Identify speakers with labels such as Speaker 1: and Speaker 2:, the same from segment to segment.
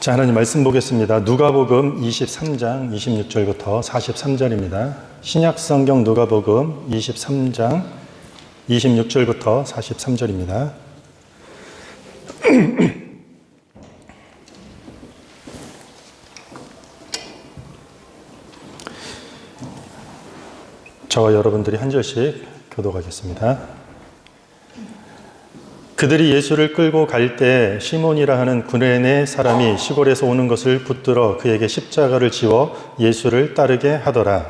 Speaker 1: 자, 하나님 말씀 보겠습니다. 누가복음 23장 26절부터 43절입니다. 신약성경 누가복음 23장 26절부터 43절입니다. 저와 여러분들이 한 절씩 교독하겠습니다. 그들이 예수를 끌고 갈 때 시몬이라 하는 구레네 사람이 시골에서 오는 것을 붙들어 그에게 십자가를 지워 예수를 따르게 하더라.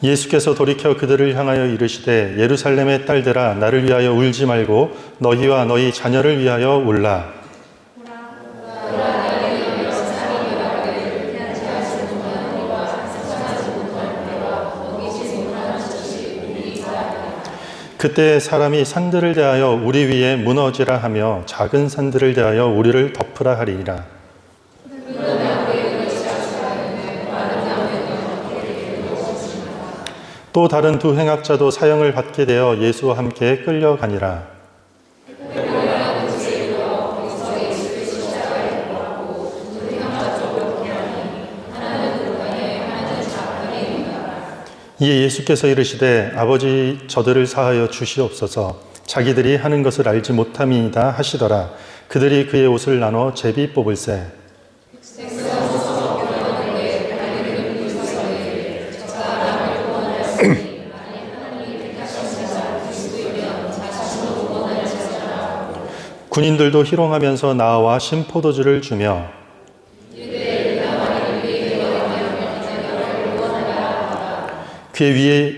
Speaker 1: 예수께서 돌이켜 그들을 향하여 이르시되 예루살렘의 딸들아 나를 위하여 울지 말고 너희와 너희 자녀를 위하여 울라. 그때 사람이 산들을 대하여 우리 위에 무너지라 하며 작은 산들을 대하여 우리를 덮으라 하리라. 또 다른 두 행악자도 사형을 받게 되어 예수와 함께 끌려가니라. 이에 예수께서 이르시되 아버지 저들을 사하여 주시옵소서. 자기들이 하는 것을 알지 못함이니이다 하시더라. 그들이 그의 옷을 나눠 제비 뽑을세. 군인들도 희롱하면서 나와 신포도주를 주며 그의 위에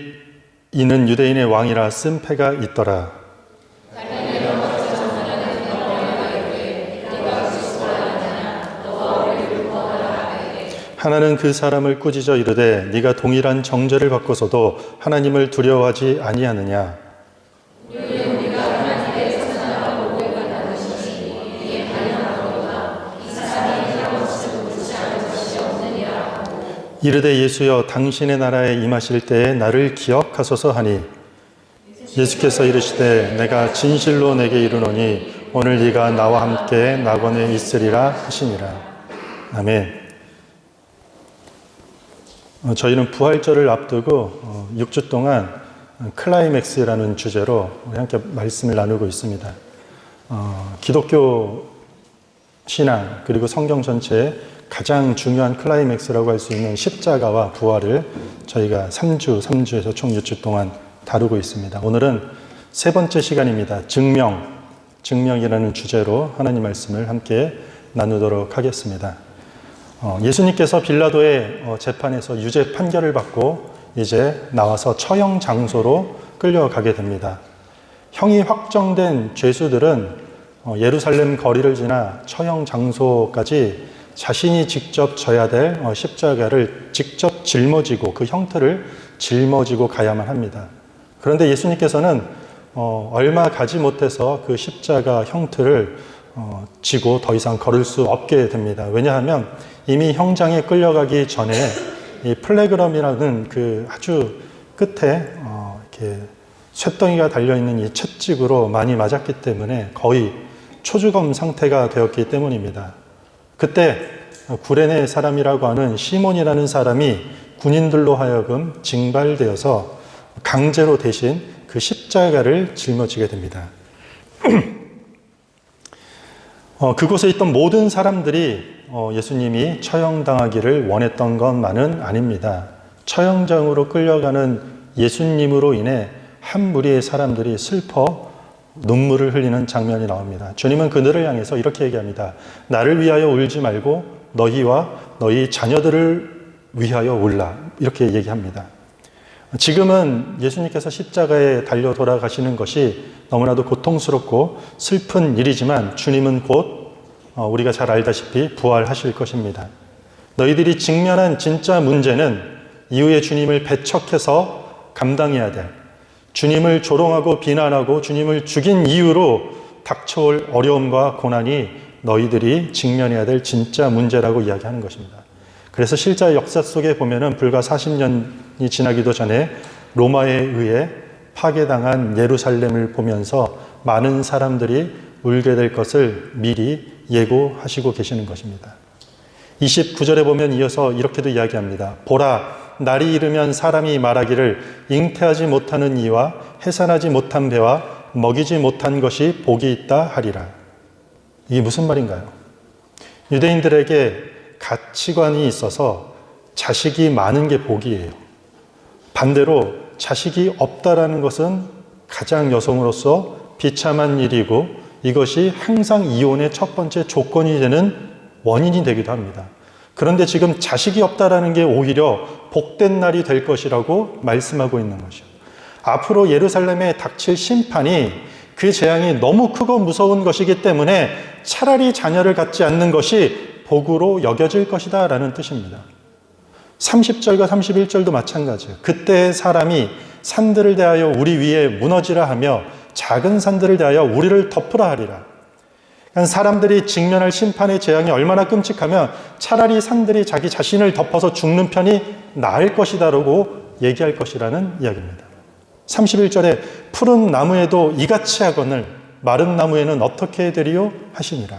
Speaker 1: 이는 유대인의 왕이라 쓴 패가 있더라. 하나는 그 사람을 꾸짖어 이르되 네가 동일한 정죄를 받고서도 하나님을 두려워하지 아니하느냐. 이르되 예수여 당신의 나라에 임하실 때에 나를 기억하소서 하니 예수께서 이르시되 내가 진실로 내게 이르노니 오늘 네가 나와 함께 낙원에 있으리라 하시니라. 아멘. 저희는 부활절을 앞두고 6주 동안 클라이맥스라는 주제로 우리 함께 말씀을 나누고 있습니다. 기독교 신앙 그리고 성경 전체에 가장 중요한 클라이맥스라고 할 수 있는 십자가와 부활을 저희가 3주에서 총 6주 동안 다루고 있습니다. 오늘은 세 번째 시간입니다. 증명이라는 주제로 하나님 말씀을 함께 나누도록 하겠습니다. 예수님께서 빌라도의 재판에서 유죄 판결을 받고 이제 나와서 처형 장소로 끌려가게 됩니다. 형이 확정된 죄수들은 예루살렘 거리를 지나 처형 장소까지 자신이 직접 져야 될 십자가를 직접 짊어지고 그 형틀을 짊어지고 가야만 합니다. 그런데 예수님께서는 얼마 가지 못해서 그 십자가 형틀을 지고 더 이상 걸을 수 없게 됩니다. 왜냐하면 이미 형장에 끌려가기 전에 이 플래그럼이라는 그 아주 끝에 이렇게 쇳덩이가 달려있는 이 채찍으로 많이 맞았기 때문에 거의 초주검 상태가 되었기 때문입니다. 그때 구레네 사람이라고 하는 시몬이라는 사람이 군인들로 하여금 징발되어서 강제로 대신 그 십자가를 짊어지게 됩니다. 그곳에 있던 모든 사람들이 예수님이 처형당하기를 원했던 것만은 아닙니다. 처형장으로 끌려가는 예수님으로 인해 한 무리의 사람들이 슬퍼 눈물을 흘리는 장면이 나옵니다. 주님은 그들을 향해서 이렇게 얘기합니다. 나를 위하여 울지 말고 너희와 너희 자녀들을 위하여 울라. 이렇게 얘기합니다. 지금은 예수님께서 십자가에 달려 돌아가시는 것이 너무나도 고통스럽고 슬픈 일이지만 주님은 곧 우리가 잘 알다시피 부활하실 것입니다. 너희들이 직면한 진짜 문제는 이후에 주님을 배척해서 감당해야 될, 주님을 조롱하고 비난하고 주님을 죽인 이유로 닥쳐올 어려움과 고난이 너희들이 직면해야 될 진짜 문제라고 이야기하는 것입니다. 그래서 실제 역사 속에 보면은 불과 40년이 지나기도 전에 로마에 의해 파괴당한 예루살렘을 보면서 많은 사람들이 울게 될 것을 미리 예고하시고 계시는 것입니다. 29절에 보면 이어서 이렇게도 이야기합니다. 보라, 날이 이르면 사람이 말하기를 잉태하지 못하는 이와 해산하지 못한 배와 먹이지 못한 것이 복이 있다 하리라. 이게 무슨 말인가요? 유대인들에게 가치관이 있어서 자식이 많은 게 복이에요. 반대로 자식이 없다라는 것은 가장 여성으로서 비참한 일이고 이것이 항상 이혼의 첫 번째 조건이 되는 원인이 되기도 합니다. 그런데 지금 자식이 없다라는 게 오히려 복된 날이 될 것이라고 말씀하고 있는 것이죠. 앞으로 예루살렘에 닥칠 심판이 그 재앙이 너무 크고 무서운 것이기 때문에 차라리 자녀를 갖지 않는 것이 복으로 여겨질 것이다 라는 뜻입니다. 30절과 31절도 마찬가지예요. 그때 사람이 산들을 대하여 우리 위에 무너지라 하며 작은 산들을 대하여 우리를 덮으라 하리라. 그러니까 사람들이 직면할 심판의 재앙이 얼마나 끔찍하면 차라리 산들이 자기 자신을 덮어서 죽는 편이 나을 것이다라고 얘기할 것이라는 이야기입니다. 31절에 푸른 나무에도 이같이 하거늘 마른 나무에는 어떻게 되리요 하시니라.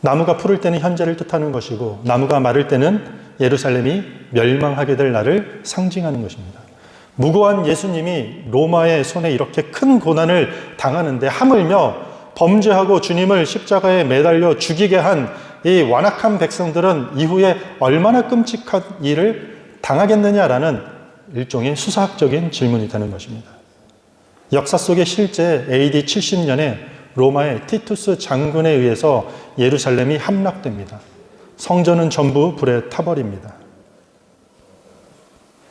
Speaker 1: 나무가 푸를 때는 현재를 뜻하는 것이고 나무가 마를 때는 예루살렘이 멸망하게 될 날을 상징하는 것입니다. 무고한 예수님이 로마의 손에 이렇게 큰 고난을 당하는데 하물며 범죄하고 주님을 십자가에 매달려 죽이게 한 이 완악한 백성들은 이후에 얼마나 끔찍한 일을 당하겠느냐라는 일종의 수사학적인 질문이 되는 것입니다. 역사 속에 실제 AD 70년에 로마의 티투스 장군에 의해서 예루살렘이 함락됩니다. 성전은 전부 불에 타버립니다.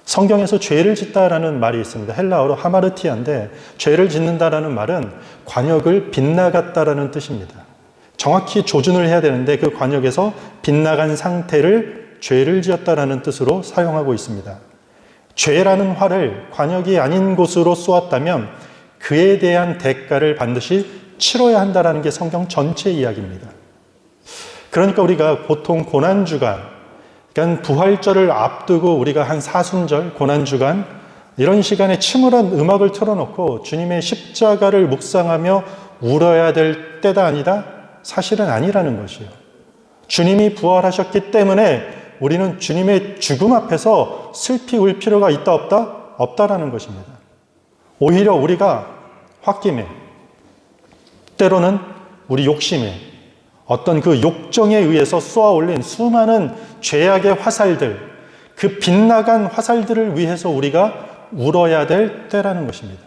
Speaker 1: 성경에서 죄를 짓다라는 말이 있습니다. 헬라어로 하마르티아인데 죄를 짓는다라는 말은 관역을 빗나갔다라는 뜻입니다. 정확히 조준을 해야 되는데 그 관역에서 빗나간 상태를 죄를 지었다라는 뜻으로 사용하고 있습니다. 죄라는 화를 관역이 아닌 곳으로 쏘았다면 그에 대한 대가를 반드시 치러야 한다는 게 성경 전체 이야기입니다. 그러니까 우리가 보통 고난주간, 그러니까 부활절을 앞두고 우리가 한 사순절, 고난주간 이런 시간에 침울한 음악을 틀어놓고 주님의 십자가를 묵상하며 울어야 될 때다 아니다? 사실은 아니라는 것이에요. 주님이 부활하셨기 때문에 우리는 주님의 죽음 앞에서 슬피 울 필요가 있다 없다? 없다라는 것입니다. 오히려 우리가 홧김에 때로는 우리 욕심에 어떤 그 욕정에 의해서 쏘아 올린 수많은 죄악의 화살들, 그 빗나간 화살들을 위해서 우리가 울어야 될 때라는 것입니다.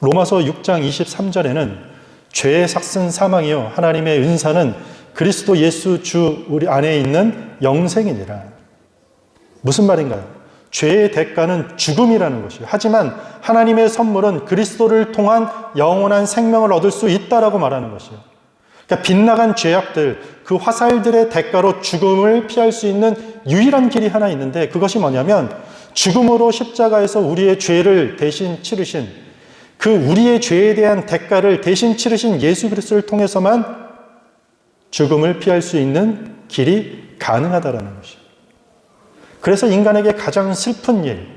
Speaker 1: 로마서 6장 23절에는 죄의 삭슨 사망이요 하나님의 은사는 그리스도 예수 주 우리 안에 있는 영생이니라. 무슨 말인가요? 죄의 대가는 죽음이라는 것이에요. 하지만 하나님의 선물은 그리스도를 통한 영원한 생명을 얻을 수 있다라고 말하는 것이에요. 그러니까 빗나간 죄악들, 그 화살들의 대가로 죽음을 피할 수 있는 유일한 길이 하나 있는데 그것이 뭐냐면 죽음으로 십자가에서 우리의 죄를 대신 치르신 그 우리의 죄에 대한 대가를 대신 치르신 예수 그리스도를 통해서만 죽음을 피할 수 있는 길이 가능하다라는 것이에요. 그래서 인간에게 가장 슬픈 일,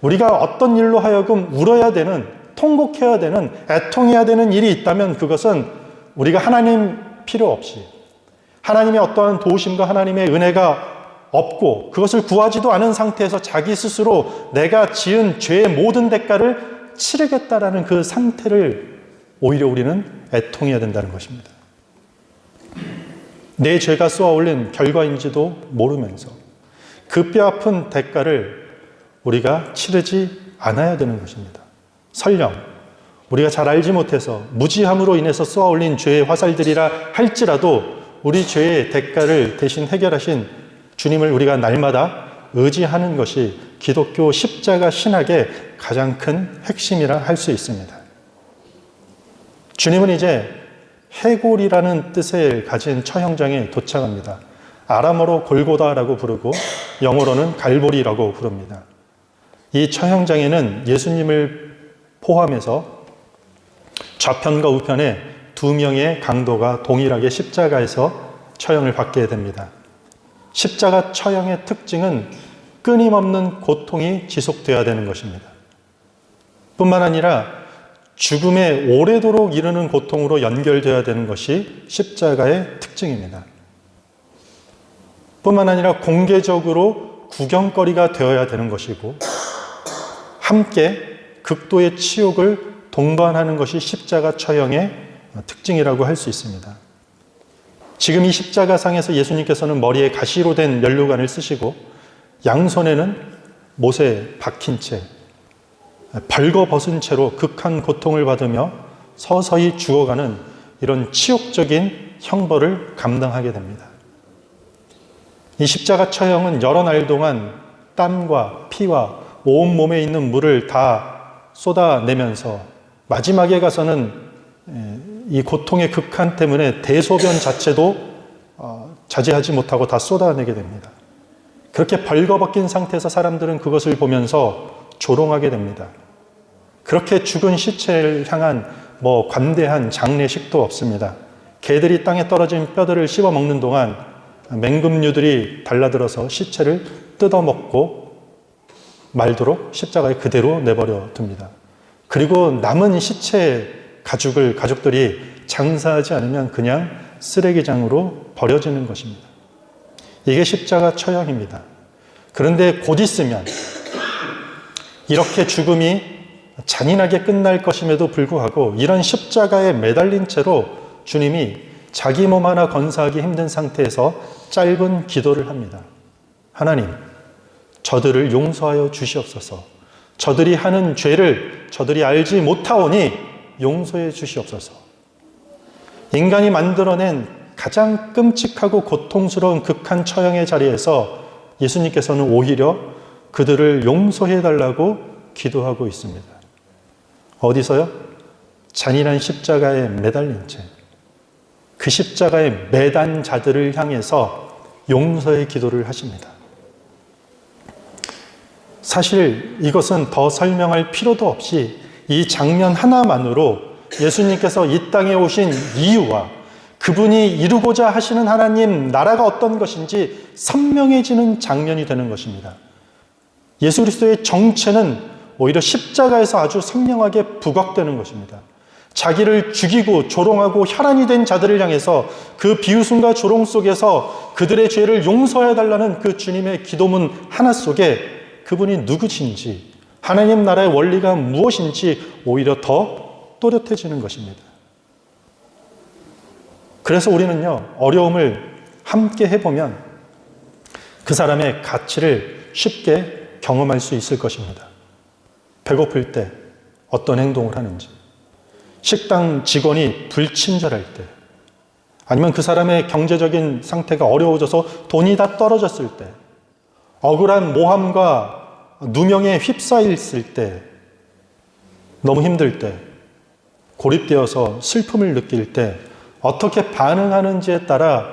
Speaker 1: 우리가 어떤 일로 하여금 울어야 되는, 통곡해야 되는, 애통해야 되는 일이 있다면 그것은 우리가 하나님 필요 없이 하나님의 어떠한 도우심과 하나님의 은혜가 없고 그것을 구하지도 않은 상태에서 자기 스스로 내가 지은 죄의 모든 대가를 치르겠다라는 그 상태를 오히려 우리는 애통해야 된다는 것입니다. 내 죄가 쏘아올린 결과인지도 모르면서 그 뼈아픈 대가를 우리가 치르지 않아야 되는 것입니다. 설령 우리가 잘 알지 못해서 무지함으로 인해서 쏘아올린 죄의 화살들이라 할지라도 우리 죄의 대가를 대신 해결하신 주님을 우리가 날마다 의지하는 것이 기독교 십자가 신학의 가장 큰 핵심이라 할 수 있습니다. 주님은 이제 해골이라는 뜻을 가진 처형장에 도착합니다. 아람어로 골고다라고 부르고 영어로는 갈보리라고 부릅니다. 이 처형장에는 예수님을 포함해서 좌편과 우편에 2명의 강도가 동일하게 십자가에서 처형을 받게 됩니다. 십자가 처형의 특징은 끊임없는 고통이 지속되어야 되는 것입니다. 뿐만 아니라 죽음에 오래도록 이르는 고통으로 연결되어야 되는 것이 십자가의 특징입니다. 뿐만 아니라 공개적으로 구경거리가 되어야 되는 것이고, 함께 극도의 치욕을 동반하는 것이 십자가 처형의 특징이라고 할 수 있습니다. 지금 이 십자가상에서 예수님께서는 머리에 가시로 된 면류관을 쓰시고 양손에는 못에 박힌 채 벌거벗은 채로 극한 고통을 받으며 서서히 죽어가는 이런 치욕적인 형벌을 감당하게 됩니다. 이 십자가 처형은 여러 날 동안 땀과 피와 온몸에 있는 물을 다 쏟아내면서 마지막에 가서는 이 고통의 극한 때문에 대소변 자체도 자제하지 못하고 다 쏟아내게 됩니다. 그렇게 벌거벗긴 상태에서 사람들은 그것을 보면서 조롱하게 됩니다. 그렇게 죽은 시체를 향한 관대한 장례식도 없습니다. 개들이 땅에 떨어진 뼈들을 씹어 먹는 동안 맹금류들이 달라들어서 시체를 뜯어먹고 말도록 십자가에 그대로 내버려 둡니다. 그리고 남은 시체 가족들이 장사하지 않으면 그냥 쓰레기장으로 버려지는 것입니다. 이게 십자가 처형입니다. 그런데 곧 있으면 이렇게 죽음이 잔인하게 끝날 것임에도 불구하고 이런 십자가에 매달린 채로 주님이 자기 몸 하나 건사하기 힘든 상태에서 짧은 기도를 합니다. 하나님, 저들을 용서하여 주시옵소서. 저들이 하는 죄를 저들이 알지 못하오니 용서해 주시옵소서. 인간이 만들어낸 가장 끔찍하고 고통스러운 극한 처형의 자리에서 예수님께서는 오히려 그들을 용서해 달라고 기도하고 있습니다. 어디서요? 잔인한 십자가에 매달린 채 그 십자가에 매단 자들을 향해서 용서의 기도를 하십니다. 사실 이것은 더 설명할 필요도 없이 이 장면 하나만으로 예수님께서 이 땅에 오신 이유와 그분이 이루고자 하시는 하나님 나라가 어떤 것인지 선명해지는 장면이 되는 것입니다. 예수 그리스도의 정체는 오히려 십자가에서 아주 선명하게 부각되는 것입니다. 자기를 죽이고 조롱하고 혈안이 된 자들을 향해서 그 비웃음과 조롱 속에서 그들의 죄를 용서해달라는 그 주님의 기도문 하나 속에 그분이 누구신지, 하나님 나라의 원리가 무엇인지 오히려 더 또렷해지는 것입니다. 그래서 우리는요, 어려움을 함께 해보면 그 사람의 가치를 쉽게 경험할 수 있을 것입니다. 배고플 때 어떤 행동을 하는지, 식당 직원이 불친절할 때, 아니면 그 사람의 경제적인 상태가 어려워져서 돈이 다 떨어졌을 때, 억울한 모함과 누명에 휩싸였을 때, 너무 힘들 때, 고립되어서 슬픔을 느낄 때 어떻게 반응하는지에 따라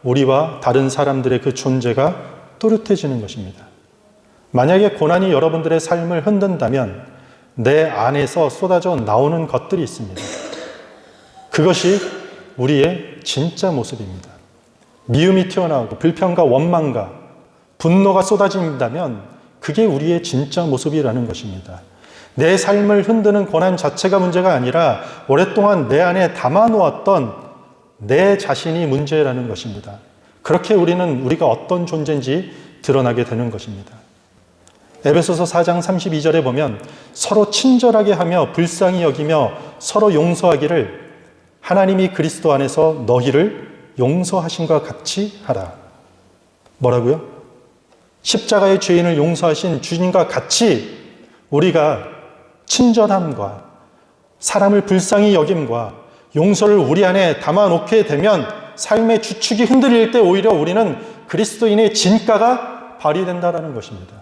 Speaker 1: 우리와 다른 사람들의 그 존재가 또렷해지는 것입니다. 만약에 고난이 여러분들의 삶을 흔든다면 내 안에서 쏟아져 나오는 것들이 있습니다. 그것이 우리의 진짜 모습입니다. 미움이 튀어나오고 불평과 원망과 분노가 쏟아진다면 그게 우리의 진짜 모습이라는 것입니다. 내 삶을 흔드는 고난 자체가 문제가 아니라 오랫동안 내 안에 담아놓았던 내 자신이 문제라는 것입니다. 그렇게 우리가 어떤 존재인지 드러나게 되는 것입니다. 에베소서 4장 32절에 보면 서로 친절하게 하며 불쌍히 여기며 서로 용서하기를 하나님이 그리스도 안에서 너희를 용서하신과 같이 하라. 뭐라고요? 십자가의 죄인을 용서하신 주님과 같이 우리가 친절함과 사람을 불쌍히 여김과 용서를 우리 안에 담아놓게 되면 삶의 주축이 흔들릴 때 오히려 우리는 그리스도인의 진가가 발휘된다는 것입니다.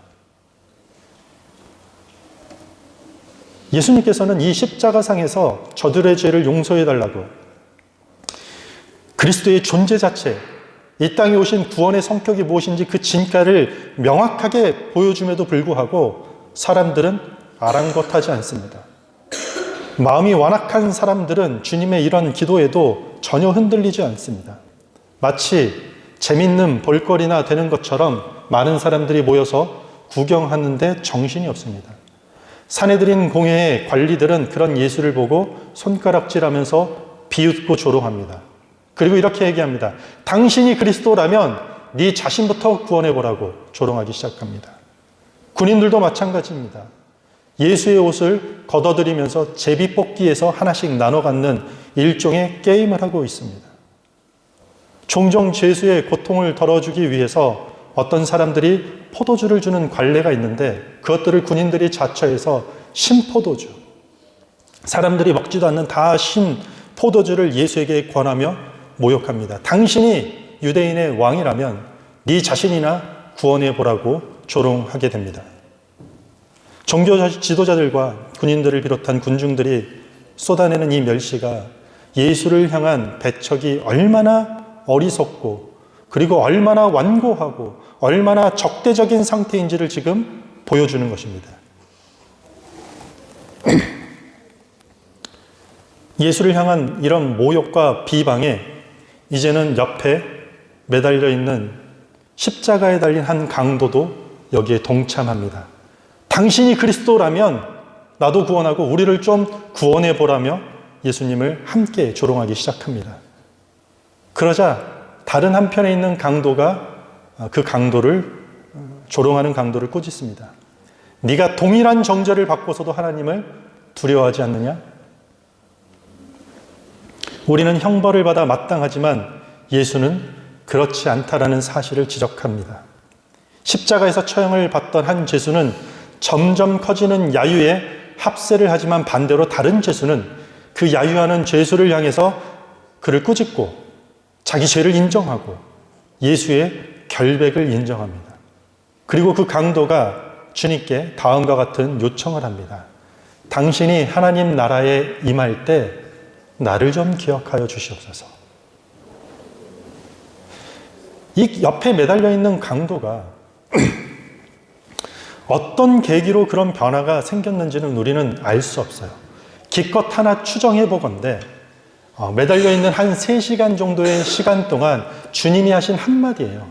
Speaker 1: 예수님께서는 이 십자가상에서 저들의 죄를 용서해달라고 그리스도의 존재 자체, 이 땅에 오신 구원의 성격이 무엇인지 그 진가를 명확하게 보여줌에도 불구하고 사람들은 아랑곳하지 않습니다. 마음이 완악한 사람들은 주님의 이런 기도에도 전혀 흔들리지 않습니다. 마치 재밌는 볼거리나 되는 것처럼 많은 사람들이 모여서 구경하는데 정신이 없습니다. 사내들인 공회의 관리들은 그런 예수를 보고 손가락질하면서 비웃고 조롱합니다. 그리고 이렇게 얘기합니다. 당신이 그리스도라면 네 자신부터 구원해보라고 조롱하기 시작합니다. 군인들도 마찬가지입니다. 예수의 옷을 걷어들이면서 제비뽑기에서 하나씩 나눠 갖는 일종의 게임을 하고 있습니다. 종종 죄수의 고통을 덜어주기 위해서 어떤 사람들이 포도주를 주는 관례가 있는데 그것들을 군인들이 자처해서 신포도주, 사람들이 먹지도 않는 다 신 포도주를 예수에게 권하며 모욕합니다. 당신이 유대인의 왕이라면 네 자신이나 구원해 보라고 조롱하게 됩니다. 종교 지도자들과 군인들을 비롯한 군중들이 쏟아내는 이 멸시가 예수를 향한 배척이 얼마나 어리석고 그리고 얼마나 완고하고 얼마나 적대적인 상태인지를 지금 보여주는 것입니다. 예수를 향한 이런 모욕과 비방에 이제는 옆에 매달려 있는 십자가에 달린 한 강도도 여기에 동참합니다. 당신이 그리스도라면 나도 구원하고 우리를 좀 구원해 보라며 예수님을 함께 조롱하기 시작합니다. 그러자 다른 한편에 있는 강도가 그 강도를 조롱하는 강도를 꾸짖습니다. 네가 동일한 정죄를 받고서도 하나님을 두려워하지 않느냐? 우리는 형벌을 받아 마땅하지만 예수는 그렇지 않다라는 사실을 지적합니다. 십자가에서 처형을 받던 한 죄수는 점점 커지는 야유에 합세를 하지만 반대로 다른 죄수는 그 야유하는 죄수를 향해서 그를 꾸짖고 자기 죄를 인정하고 예수의 결백을 인정합니다. 그리고 그 강도가 주님께 다음과 같은 요청을 합니다. 당신이 하나님 나라에 임할 때 나를 좀 기억하여 주시옵소서. 이 옆에 매달려 있는 강도가 어떤 계기로 그런 변화가 생겼는지는 우리는 알 수 없어요. 기껏 하나 추정해 보건대 매달려 있는 한 3시간 정도의 시간 동안 주님이 하신 한마디예요.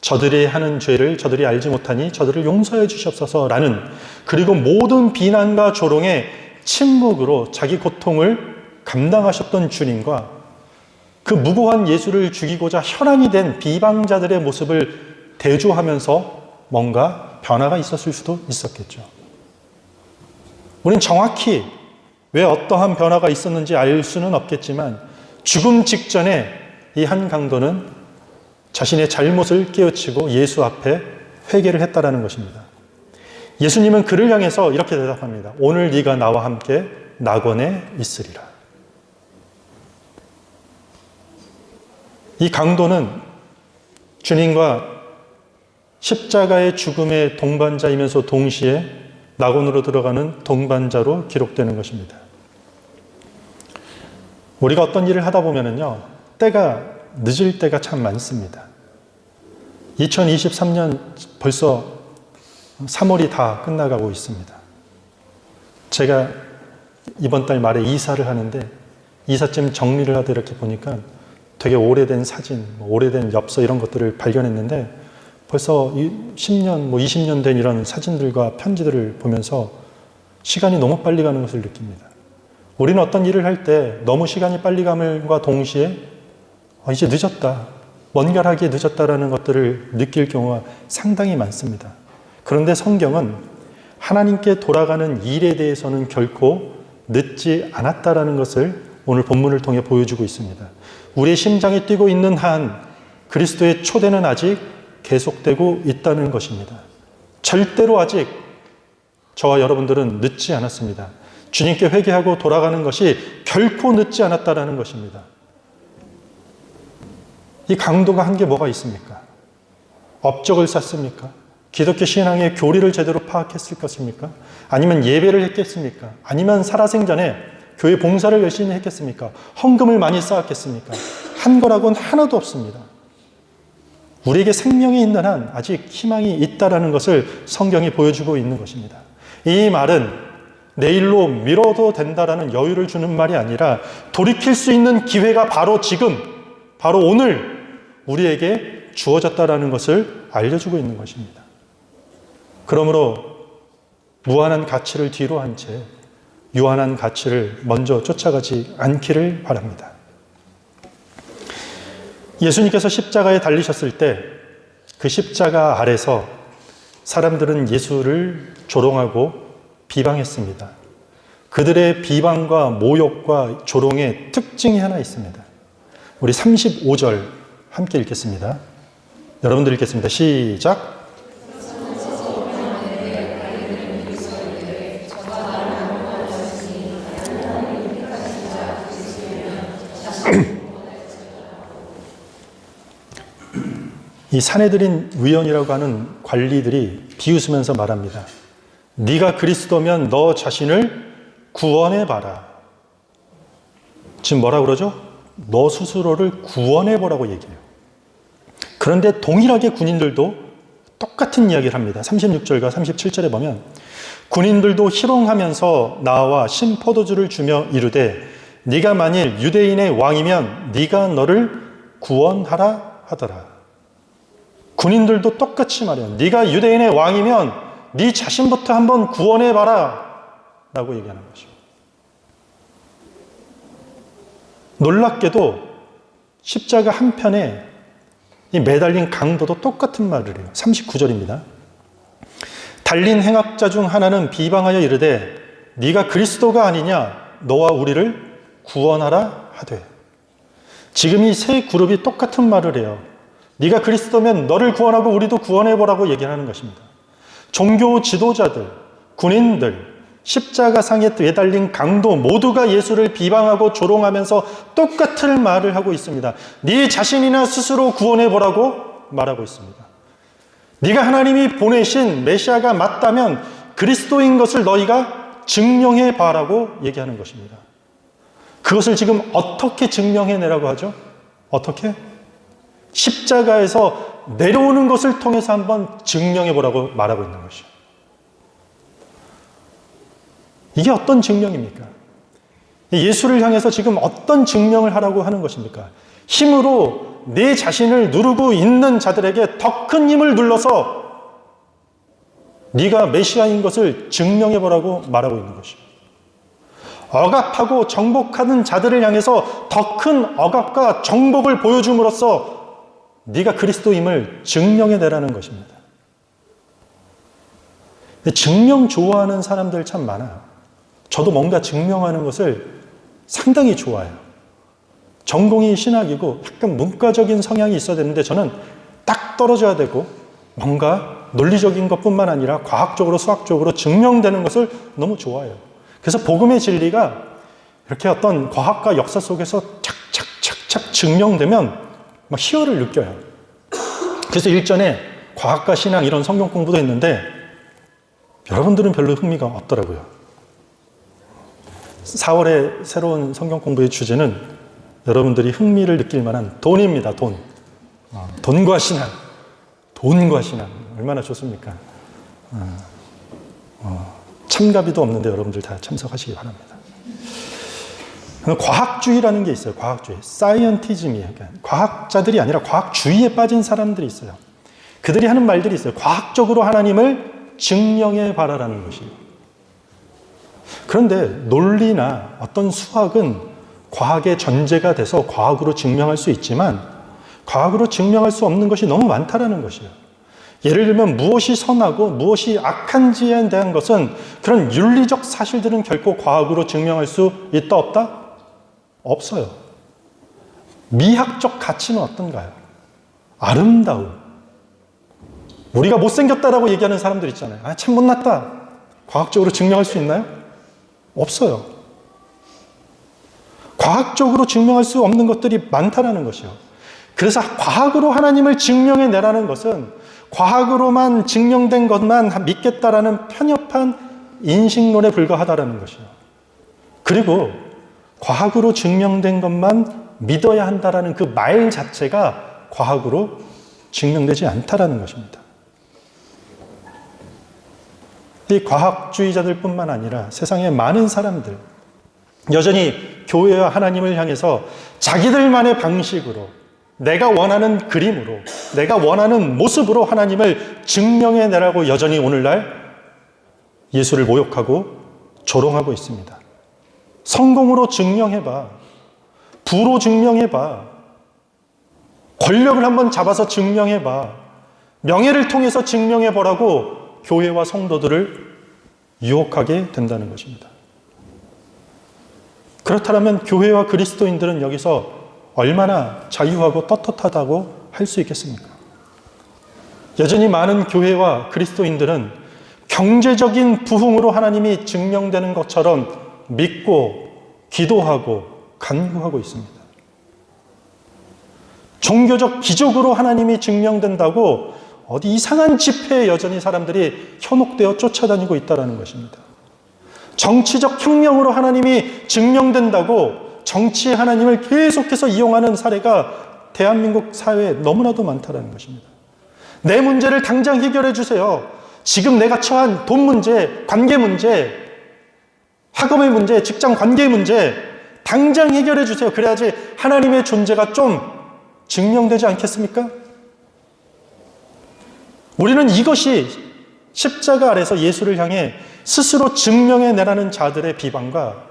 Speaker 1: 저들이 하는 죄를 저들이 알지 못하니 저들을 용서해 주시옵소서라는, 그리고 모든 비난과 조롱에 침묵으로 자기 고통을 감당하셨던 주님과 그 무고한 예수를 죽이고자 혈안이 된 비방자들의 모습을 대조하면서 뭔가 변화가 있었을 수도 있었겠죠. 우린 정확히 왜 어떠한 변화가 있었는지 알 수는 없겠지만 죽음 직전에 이 한 강도는 자신의 잘못을 깨우치고 예수 앞에 회개를 했다라는 것입니다. 예수님은 그를 향해서 이렇게 대답합니다. 오늘 네가 나와 함께 낙원에 있으리라. 이 강도는 주님과 십자가의 죽음의 동반자이면서 동시에 낙원으로 들어가는 동반자로 기록되는 것입니다. 우리가 어떤 일을 하다 보면은요, 때가 늦을 때가 참 많습니다. 2023년 벌써 3월이 다 끝나가고 있습니다. 제가 이번 달 말에 이사를 하는데 이삿짐 정리를 하다 이렇게 보니까 되게 오래된 사진, 오래된 엽서 이런 것들을 발견했는데 벌써 10년, 20년 된 이런 사진들과 편지들을 보면서 시간이 너무 빨리 가는 것을 느낍니다. 우리는 어떤 일을 할 때 너무 시간이 빨리 감을과 동시에 이제 늦었다, 뭔가를 하기에 늦었다라는 것들을 느낄 경우가 상당히 많습니다. 그런데 성경은 하나님께 돌아가는 일에 대해서는 결코 늦지 않았다라는 것을 오늘 본문을 통해 보여주고 있습니다. 우리의 심장이 뛰고 있는 한 그리스도의 초대는 아직 계속되고 있다는 것입니다. 절대로 아직 저와 여러분들은 늦지 않았습니다. 주님께 회개하고 돌아가는 것이 결코 늦지 않았다라는 것입니다. 이 강도가 한 게 뭐가 있습니까? 업적을 쌓습니까? 기독교 신앙의 교리를 제대로 파악했을 것입니까? 아니면 예배를 했겠습니까? 아니면 살아생전에 교회 봉사를 열심히 했겠습니까? 헌금을 많이 쌓았겠습니까? 한 거라고는 하나도 없습니다. 우리에게 생명이 있는 한 아직 희망이 있다는 것을 성경이 보여주고 있는 것입니다. 이 말은 내일로 미뤄도 된다라는 여유를 주는 말이 아니라 돌이킬 수 있는 기회가 바로 지금, 바로 오늘 우리에게 주어졌다라는 것을 알려주고 있는 것입니다. 그러므로 무한한 가치를 뒤로 한 채 유한한 가치를 먼저 쫓아가지 않기를 바랍니다. 예수님께서 십자가에 달리셨을 때 그 십자가 아래서 사람들은 예수를 조롱하고 비방했습니다. 그들의 비방과 모욕과 조롱의 특징이 하나 있습니다. 우리 35절 함께 읽겠습니다. 여러분들 읽겠습니다. 시작. 이 산헤드린 위원이라고 하는 관리들이 비웃으면서 말합니다. 네가 그리스도면 너 자신을 구원해봐라. 지금 뭐라 그러죠? 너 스스로를 구원해보라고 얘기해요. 그런데 동일하게 군인들도 똑같은 이야기를 합니다. 36절과 37절에 보면 군인들도 희롱하면서 나와 신포도주를 주며 이르되 네가 만일 유대인의 왕이면 네가 너를 구원하라 하더라. 군인들도 똑같이 말해요. 네가 유대인의 왕이면 네 자신부터 한번 구원해봐라 라고 얘기하는 것이죠. 놀랍게도 십자가 한편에 이 매달린 강도도 똑같은 말을 해요. 39절입니다. 달린 행악자 중 하나는 비방하여 이르되 네가 그리스도가 아니냐 너와 우리를 구원하라 하되. 지금 이 세 그룹이 똑같은 말을 해요. 네가 그리스도면 너를 구원하고 우리도 구원해보라고 얘기하는 것입니다. 종교 지도자들, 군인들, 십자가상에 매달린 강도 모두가 예수를 비방하고 조롱하면서 똑같은 말을 하고 있습니다. 네 자신이나 스스로 구원해보라고 말하고 있습니다. 네가 하나님이 보내신 메시아가 맞다면 그리스도인 것을 너희가 증명해봐라고 얘기하는 것입니다. 그것을 지금 어떻게 증명해내라고 하죠? 어떻게? 십자가에서 내려오는 것을 통해서 한번 증명해보라고 말하고 있는 것이죠. 이게 어떤 증명입니까? 예수를 향해서 지금 어떤 증명을 하라고 하는 것입니까? 힘으로 내 자신을 누르고 있는 자들에게 더 큰 힘을 눌러서 네가 메시아인 것을 증명해보라고 말하고 있는 것이죠. 억압하고 정복하는 자들을 향해서 더 큰 억압과 정복을 보여줌으로써 네가 그리스도임을 증명해내라는 것입니다. 증명 좋아하는 사람들 참 많아요. 저도 뭔가 증명하는 것을 상당히 좋아해요. 전공이 신학이고 약간 문과적인 성향이 있어야 되는데 저는 딱 떨어져야 되고 뭔가 논리적인 것뿐만 아니라 과학적으로 수학적으로 증명되는 것을 너무 좋아해요. 그래서 복음의 진리가 이렇게 어떤 과학과 역사 속에서 착착착착 증명되면 막 희열을 느껴요. 그래서 일전에 과학과 신앙 이런 성경 공부도 했는데 여러분들은 별로 흥미가 없더라고요. 4월에 새로운 성경 공부의 주제는 여러분들이 흥미를 느낄 만한 돈입니다. 돈. 돈과 신앙. 돈과 신앙. 얼마나 좋습니까? 참가비도 없는데 여러분들 다 참석하시기 바랍니다. 과학주의라는 게 있어요. 과학주의. 사이언티즘이에요. 그러니까 과학자들이 아니라 과학주의에 빠진 사람들이 있어요. 그들이 하는 말들이 있어요. 과학적으로 하나님을 증명해 봐라라는 것이에요. 그런데 논리나 어떤 수학은 과학의 전제가 돼서 과학으로 증명할 수 있지만 과학으로 증명할 수 없는 것이 너무 많다라는 것이에요. 예를 들면 무엇이 선하고 무엇이 악한지에 대한 것은 그런 윤리적 사실들은 결코 과학으로 증명할 수 있다 없다? 없어요. 미학적 가치는 어떤가요? 아름다움. 우리가 못생겼다라고 얘기하는 사람들 있잖아요. 참 못났다. 과학적으로 증명할 수 있나요? 없어요. 과학적으로 증명할 수 없는 것들이 많다라는 것이요. 그래서 과학으로 하나님을 증명해내라는 것은 과학으로만 증명된 것만 믿겠다라는 편협한 인식론에 불과하다라는 것이요. 그리고 과학으로 증명된 것만 믿어야 한다라는 그 말 자체가 과학으로 증명되지 않다라는 것입니다. 이 과학주의자들 뿐만 아니라 세상의 많은 사람들, 여전히 교회와 하나님을 향해서 자기들만의 방식으로 내가 원하는 그림으로 내가 원하는 모습으로 하나님을 증명해내라고 여전히 오늘날 예수를 모욕하고 조롱하고 있습니다. 성공으로 증명해봐. 부로 증명해봐. 권력을 한번 잡아서 증명해봐. 명예를 통해서 증명해보라고 교회와 성도들을 유혹하게 된다는 것입니다. 그렇다면 교회와 그리스도인들은 여기서 얼마나 자유하고 떳떳하다고 할 수 있겠습니까? 여전히 많은 교회와 그리스도인들은 경제적인 부흥으로 하나님이 증명되는 것처럼 믿고 기도하고 간구하고 있습니다. 종교적 기적으로 하나님이 증명된다고 어디 이상한 집회에 여전히 사람들이 현혹되어 쫓아다니고 있다는 것입니다. 정치적 혁명으로 하나님이 증명된다고 정치의 하나님을 계속해서 이용하는 사례가 대한민국 사회에 너무나도 많다는 것입니다. 내 문제를 당장 해결해 주세요. 지금 내가 처한 돈 문제, 관계 문제, 학업의 문제, 직장 관계 문제 당장 해결해 주세요. 그래야지 하나님의 존재가 좀 증명되지 않겠습니까? 우리는 이것이 십자가 아래서 예수를 향해 스스로 증명해내라는 자들의 비방과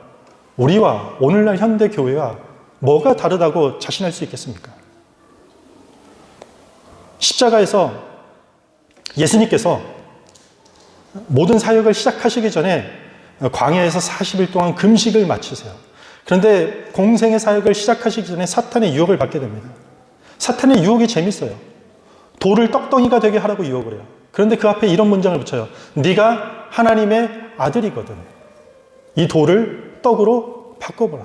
Speaker 1: 우리와 오늘날 현대교회와 뭐가 다르다고 자신할 수 있겠습니까? 십자가에서 예수님께서 모든 사역을 시작하시기 전에 광야에서 40일 동안 금식을 마치세요. 그런데 공생의 사역을 시작하시기 전에 사탄의 유혹을 받게 됩니다. 사탄의 유혹이 재밌어요. 돌을 떡덩이가 되게 하라고 유혹을 해요. 그런데 그 앞에 이런 문장을 붙여요. 네가 하나님의 아들이거든. 이 돌을 떡으로 바꿔보라.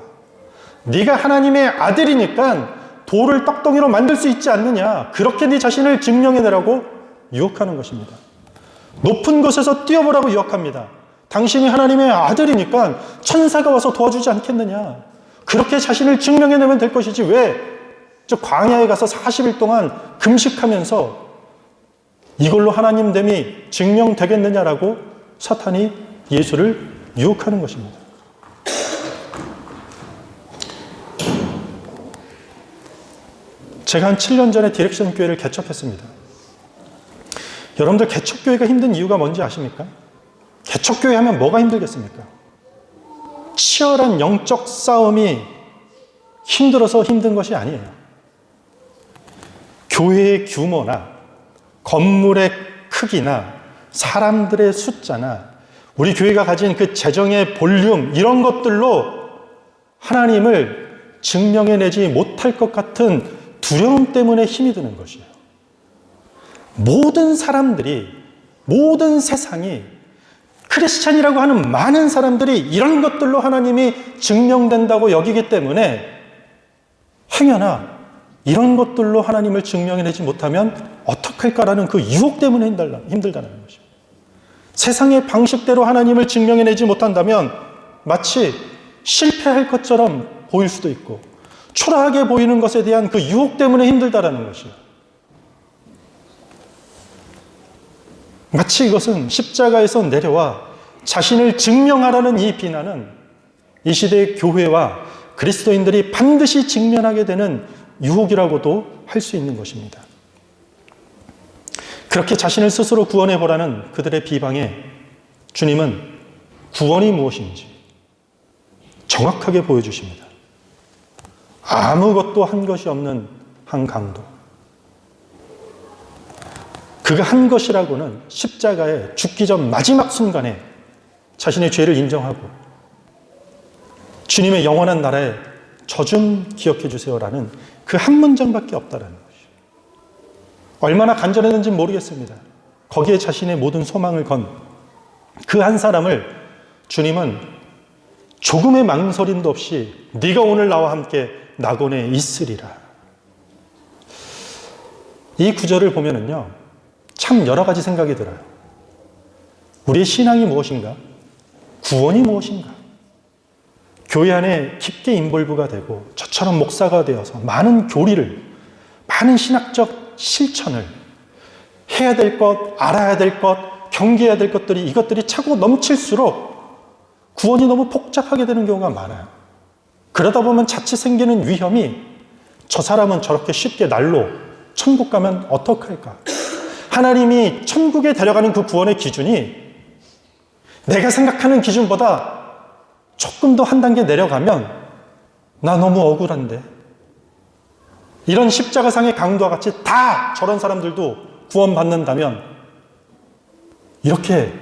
Speaker 1: 네가 하나님의 아들이니까 돌을 떡덩이로 만들 수 있지 않느냐. 그렇게 네 자신을 증명해내라고 유혹하는 것입니다. 높은 곳에서 뛰어보라고 유혹합니다. 당신이 하나님의 아들이니까 천사가 와서 도와주지 않겠느냐. 그렇게 자신을 증명해내면 될 것이지 왜 저 광야에 가서 40일 동안 금식하면서 이걸로 하나님됨이 증명되겠느냐라고 사탄이 예수를 유혹하는 것입니다. 제가 한 7년 전에 디렉션 교회를 개척했습니다. 여러분들 개척교회가 힘든 이유가 뭔지 아십니까? 개척교회 하면 뭐가 힘들겠습니까? 치열한 영적 싸움이 힘들어서 힘든 것이 아니에요. 교회의 규모나 건물의 크기나 사람들의 숫자나 우리 교회가 가진 그 재정의 볼륨 이런 것들로 하나님을 증명해내지 못할 것 같은 두려움 때문에 힘이 드는 것이에요. 모든 사람들이, 모든 세상이 크리스찬이라고 하는 많은 사람들이 이런 것들로 하나님이 증명된다고 여기기 때문에 행여나 이런 것들로 하나님을 증명해내지 못하면 어떡할까라는 그 유혹 때문에 힘들다는 것이에요. 세상의 방식대로 하나님을 증명해내지 못한다면 마치 실패할 것처럼 보일 수도 있고 초라하게 보이는 것에 대한 그 유혹 때문에 힘들다라는 것이에요. 마치 이것은 십자가에서 내려와 자신을 증명하라는 이 비난은 이 시대의 교회와 그리스도인들이 반드시 직면하게 되는 유혹이라고도 할 수 있는 것입니다. 그렇게 자신을 스스로 구원해보라는 그들의 비방에 주님은 구원이 무엇인지 정확하게 보여주십니다. 아무것도 한 것이 없는 한 강도. 그가 한 것이라고는 십자가에 죽기 전 마지막 순간에 자신의 죄를 인정하고 주님의 영원한 나라에 저 좀 기억해 주세요라는 그 한 문장밖에 없다라는 것이죠. 얼마나 간절했는지 모르겠습니다. 거기에 자신의 모든 소망을 건 그 한 사람을 주님은 조금의 망설임도 없이 네가 오늘 나와 함께 낙원에 있으리라. 이 구절을 보면은요, 참 여러 가지 생각이 들어요. 우리의 신앙이 무엇인가? 구원이 무엇인가? 교회 안에 깊게 인볼브가 되고 저처럼 목사가 되어서 많은 교리를, 많은 신학적 실천을 해야 될 것, 알아야 될 것, 경계해야 될 것들이 이것들이 차고 넘칠수록 구원이 너무 복잡하게 되는 경우가 많아요. 그러다 보면 자칫 생기는 위험이 저 사람은 저렇게 쉽게 날로 천국 가면 어떡할까? 하나님이 천국에 데려가는 그 구원의 기준이 내가 생각하는 기준보다 조금 더 한 단계 내려가면 나 너무 억울한데, 이런 십자가상의 강도와 같이 다 저런 사람들도 구원받는다면 이렇게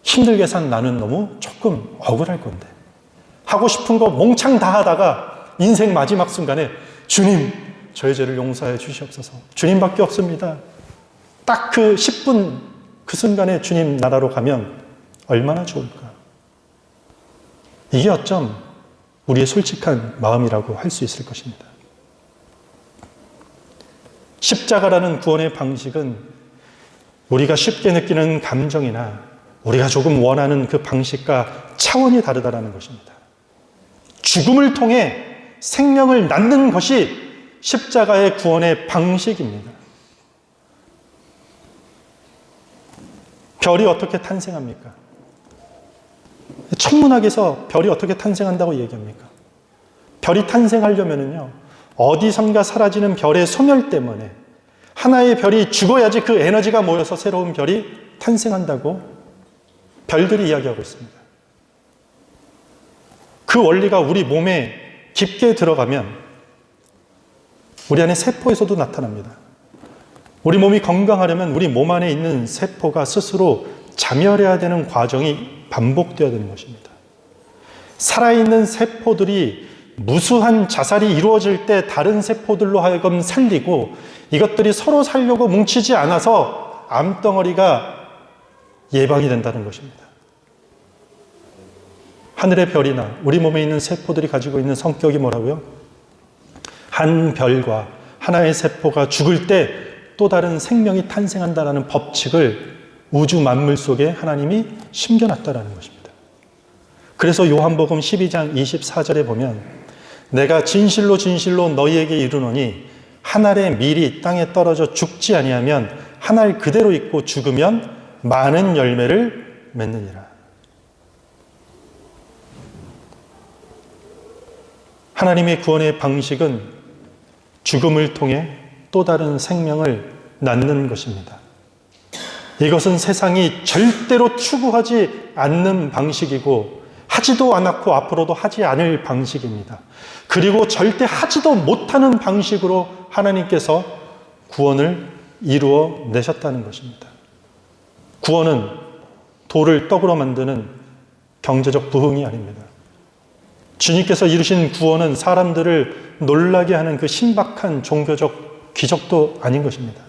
Speaker 1: 힘들게 산 나는 너무 조금 억울할 건데, 하고 싶은 거 몽창 다 하다가 인생 마지막 순간에 주님, 저의 죄를 용서해 주시옵소서. 주님밖에 없습니다. 딱 그 10분 그 순간에 주님 나라로 가면 얼마나 좋을까. 이게 어쩜 우리의 솔직한 마음이라고 할 수 있을 것입니다. 십자가라는 구원의 방식은 우리가 쉽게 느끼는 감정이나 우리가 조금 원하는 그 방식과 차원이 다르다는 것입니다. 죽음을 통해 생명을 낳는 것이 십자가의 구원의 방식입니다. 별이 어떻게 탄생합니까? 천문학에서 별이 어떻게 탄생한다고 얘기합니까? 별이 탄생하려면요, 어디선가 사라지는 별의 소멸 때문에 하나의 별이 죽어야지 그 에너지가 모여서 새로운 별이 탄생한다고 별들이 이야기하고 있습니다. 그 원리가 우리 몸에 깊게 들어가면 우리 안에 세포에서도 나타납니다. 우리 몸이 건강하려면 우리 몸 안에 있는 세포가 스스로 자멸해야 되는 과정이 반복되어야 되는 것입니다. 살아있는 세포들이 무수한 자살이 이루어질 때 다른 세포들로 하여금 살리고, 이것들이 서로 살려고 뭉치지 않아서 암덩어리가 예방이 된다는 것입니다. 하늘의 별이나 우리 몸에 있는 세포들이 가지고 있는 성격이 뭐라고요? 한 별과 하나의 세포가 죽을 때 또 다른 생명이 탄생한다는 법칙을 우주 만물 속에 하나님이 심겨놨다는 것입니다. 그래서 요한복음 12장 24절에 보면 내가 진실로 진실로 너희에게 이르노니 한 알의 밀이 땅에 떨어져 죽지 아니하면 한 알 그대로 있고 죽으면 많은 열매를 맺느니라. 하나님의 구원의 방식은 죽음을 통해 또 다른 생명을 낳는 것입니다. 이것은 세상이 절대로 추구하지 않는 방식이고 하지도 않았고 앞으로도 하지 않을 방식입니다. 그리고 절대 하지도 못하는 방식으로 하나님께서 구원을 이루어 내셨다는 것입니다. 구원은 돌을 떡으로 만드는 경제적 부흥이 아닙니다. 주님께서 이루신 구원은 사람들을 놀라게 하는 그 신박한 종교적 기적도 아닌 것입니다.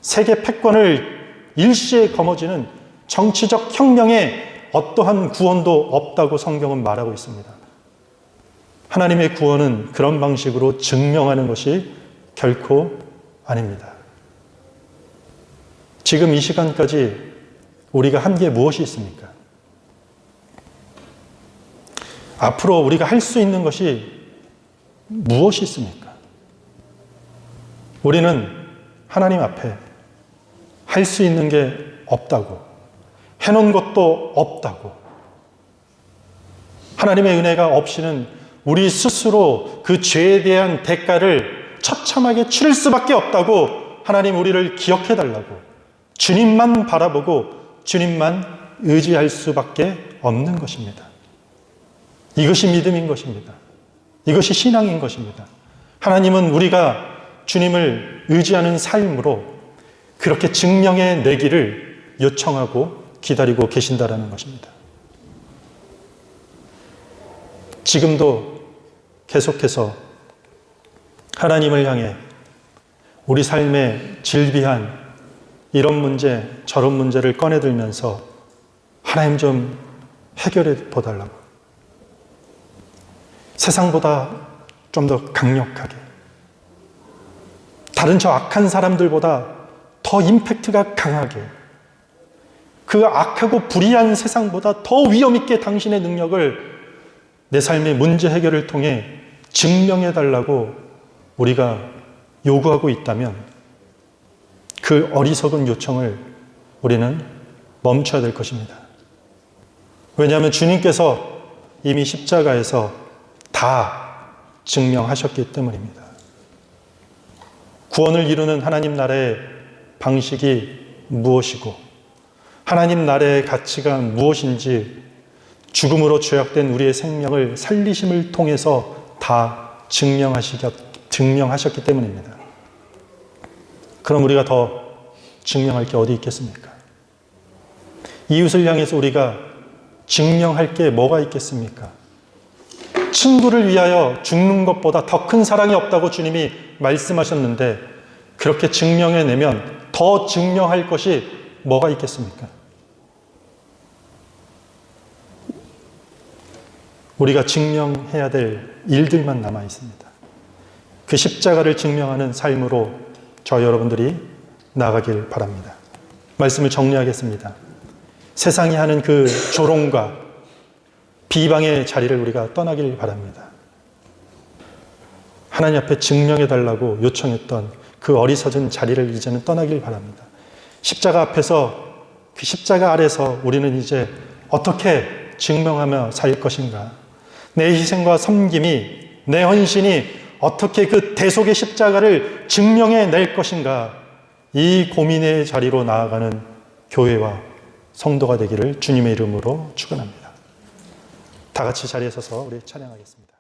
Speaker 1: 세계 패권을 일시에 거머쥐는 정치적 혁명에 어떠한 구원도 없다고 성경은 말하고 있습니다. 하나님의 구원은 그런 방식으로 증명하는 것이 결코 아닙니다. 지금 이 시간까지 우리가 한 게 무엇이 있습니까? 앞으로 우리가 할 수 있는 것이 무엇이 있습니까? 우리는 하나님 앞에 할 수 있는 게 없다고, 해놓은 것도 없다고, 하나님의 은혜가 없이는 우리 스스로 그 죄에 대한 대가를 처참하게 치를 수밖에 없다고 하나님 우리를 기억해달라고, 주님만 바라보고 주님만 의지할 수밖에 없는 것입니다. 이것이 믿음인 것입니다. 이것이 신앙인 것입니다. 하나님은 우리가 주님을 의지하는 삶으로 그렇게 증명해 내기를 요청하고 기다리고 계신다라는 것입니다. 지금도 계속해서 하나님을 향해 우리 삶의 질비한 이런 문제, 저런 문제를 꺼내들면서 하나님 좀 해결해 보달라고, 세상보다 좀 더 강력하게, 다른 저 악한 사람들보다 더 임팩트가 강하게, 그 악하고 불의한 세상보다 더 위험 있게 당신의 능력을 내 삶의 문제 해결을 통해 증명해 달라고 우리가 요구하고 있다면 그 어리석은 요청을 우리는 멈춰야 될 것입니다. 왜냐하면 주님께서 이미 십자가에서 다 증명하셨기 때문입니다. 구원을 이루는 하나님 나라의 방식이 무엇이고 하나님 나라의 가치가 무엇인지 죽음으로 죄악된 우리의 생명을 살리심을 통해서 다 증명하셨기 때문입니다. 그럼 우리가 더 증명할 게 어디 있겠습니까? 이웃을 향해서 우리가 증명할 게 뭐가 있겠습니까? 친구를 위하여 죽는 것보다 더 큰 사랑이 없다고 주님이 말씀하셨는데 그렇게 증명해내면 더 증명할 것이 뭐가 있겠습니까? 우리가 증명해야 될 일들만 남아 있습니다. 그 십자가를 증명하는 삶으로 저 여러분들이 나가길 바랍니다. 말씀을 정리하겠습니다. 세상이 하는 그 조롱과 비방의 자리를 우리가 떠나길 바랍니다. 하나님 앞에 증명해달라고 요청했던 그 어리석은 자리를 이제는 떠나길 바랍니다. 십자가 앞에서, 그 십자가 아래서 우리는 이제 어떻게 증명하며 살 것인가? 내 희생과 섬김이, 내 헌신이 어떻게 그 대속의 십자가를 증명해낼 것인가? 이 고민의 자리로 나아가는 교회와 성도가 되기를 주님의 이름으로 축원합니다. 다 같이 자리에 서서 우리 찬양하겠습니다.